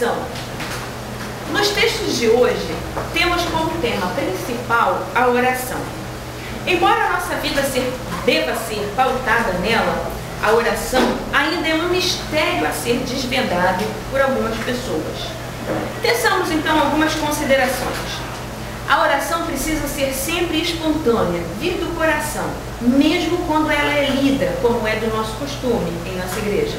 oração. Nos textos de hoje, temos como tema principal a oração. Embora a nossa vida deva ser pautada nela, a oração ainda é um mistério a ser desvendado por algumas pessoas. Teçamos então algumas considerações. A oração precisa ser sempre espontânea, vir do coração, mesmo quando ela é lida, como é do nosso costume em nossa igreja.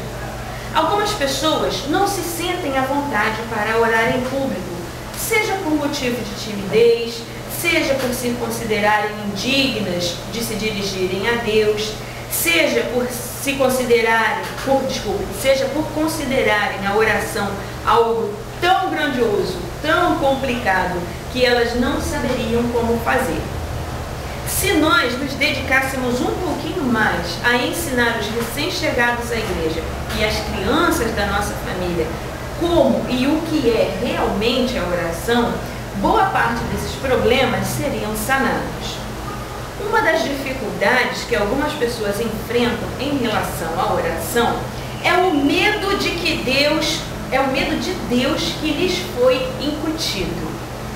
Algumas pessoas não se sentem à vontade para orar em público, seja por motivo de timidez, seja por se considerarem indignas de se dirigirem a Deus, seja por considerarem a oração algo tão grandioso, tão complicado, que elas não saberiam como fazer. Se nós nos dedicássemos um pouquinho mais a ensinar os recém-chegados à igreja e as crianças da nossa família como e o que é realmente a oração, boa parte desses problemas seriam sanados. Uma das dificuldades que algumas pessoas enfrentam em relação à oração é o medo de Deus que lhes foi incutido.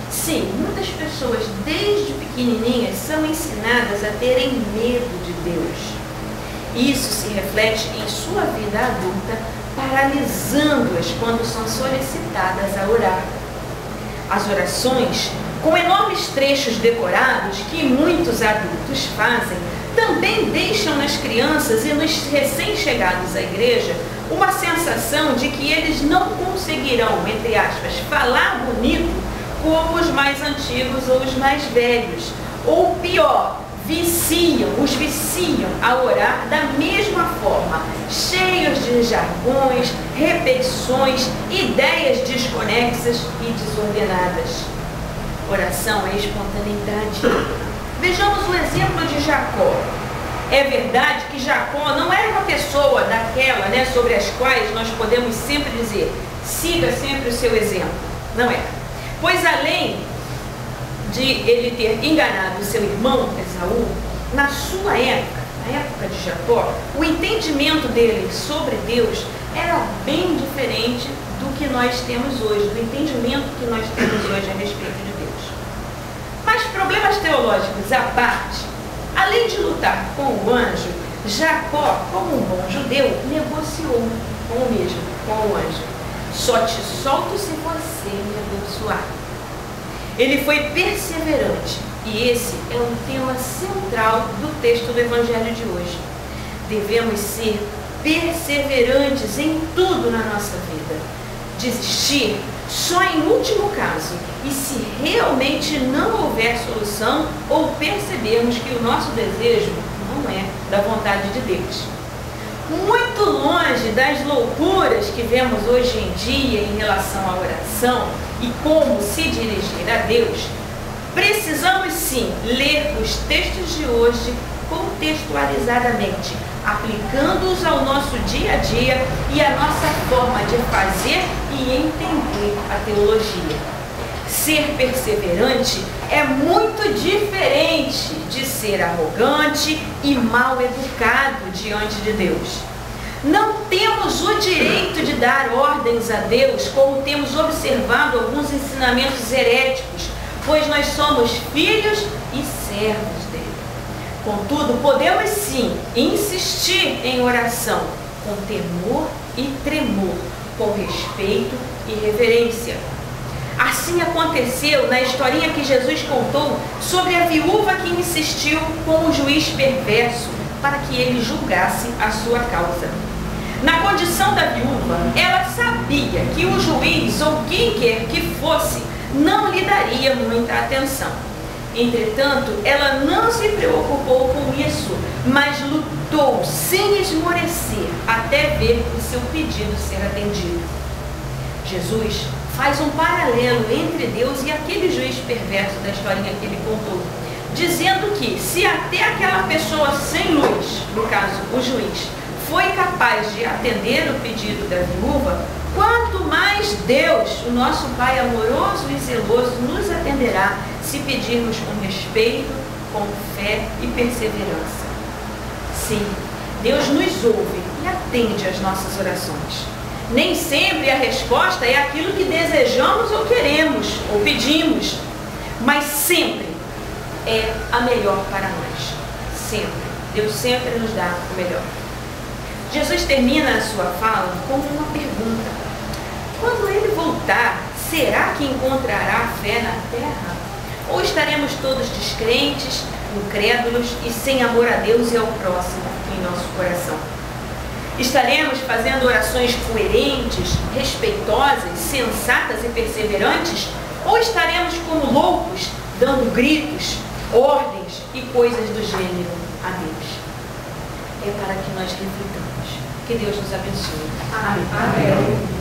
Sim, muitas pessoas desde pequenininhas são ensinadas a terem medo de Deus. Isso se reflete em sua vida adulta, paralisando-as quando são solicitadas a orar. As orações, com enormes trechos decorados que muitos adultos fazem, também deixam nas crianças e nos recém-chegados à igreja uma sensação de que eles não conseguirão, entre aspas, falar bonito como os mais antigos ou os mais velhos. Ou pior, os viciam a orar da mesma forma, cheios de jargões, repetições, ideias desconexas e desordenadas. Oração é espontaneidade. Vejamos o exemplo de Jacó. É verdade que Jacó não era uma pessoa daquela, sobre as quais nós podemos sempre dizer, siga sempre o seu exemplo. Não é. Pois além de ele ter enganado seu irmão Esaú, na sua época, na época de Jacó, o entendimento dele sobre Deus era bem diferente do que nós temos hoje, do entendimento que nós temos hoje a respeito de Deus. Mas problemas teológicos à parte, além de lutar com o anjo, Jacó, como um bom judeu, negociou com o anjo. Só te solto se você me abençoar. Ele foi perseverante e esse é um tema central do texto do Evangelho de hoje. Devemos ser perseverantes em tudo na nossa vida. Desistir só em último caso e se realmente não houver solução ou percebermos que o nosso desejo não é da vontade de Deus. Muito longe das loucuras que vemos hoje em dia em relação à oração e como se dirigir a Deus, precisamos sim ler os textos de hoje contextualizadamente, aplicando-os ao nosso dia a dia e à nossa forma de fazer e entender a teologia. Ser perseverante é muito diferente de ser arrogante e mal educado diante de Deus. Não temos o direito de dar ordens a Deus, como temos observado alguns ensinamentos heréticos, pois nós somos filhos e servos dele. Contudo, podemos sim insistir em oração com temor e tremor, com respeito e reverência. Assim aconteceu na historinha que Jesus contou sobre a viúva que insistiu com o juiz perverso para que ele julgasse a sua causa. Na condição da viúva, ela sabia que o juiz ou quem quer que fosse não lhe daria muita atenção. Entretanto, ela não se preocupou com isso, mas lutou sem esmorecer até ver o seu pedido ser atendido. Jesus faz um paralelo entre Deus e aquele juiz perverso da historinha que ele contou, dizendo que se até aquela pessoa sem luz, no caso o juiz, foi capaz de atender o pedido da viúva, quanto mais Deus, o nosso Pai amoroso e zeloso, nos atenderá se pedirmos com respeito, com fé e perseverança. Sim, Deus nos ouve e atende às nossas orações. Nem sempre a resposta é aquilo que desejamos ou queremos ou pedimos, mas sempre é a melhor para nós. Sempre. Deus sempre nos dá o melhor. Jesus termina a sua fala com uma pergunta: quando ele voltar, será que encontrará fé na terra? Ou estaremos todos descrentes, incrédulos e sem amor a Deus e ao próximo em nosso coração? Estaremos fazendo orações coerentes, respeitosas, sensatas e perseverantes? Ou estaremos como loucos, dando gritos, ordens e coisas do gênero a Deus? É para que nós reflitamos. Que Deus nos abençoe. Amém.